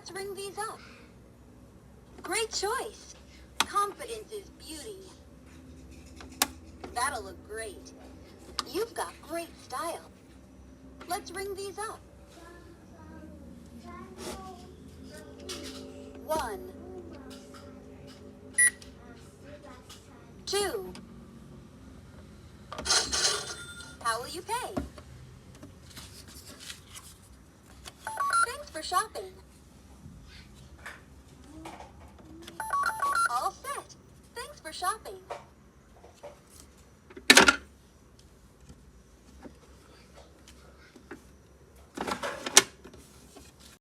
Let's ring these up. Great choice. Confidence is beauty. That'll look great. You've got great style. Let's ring these up. 1, 2,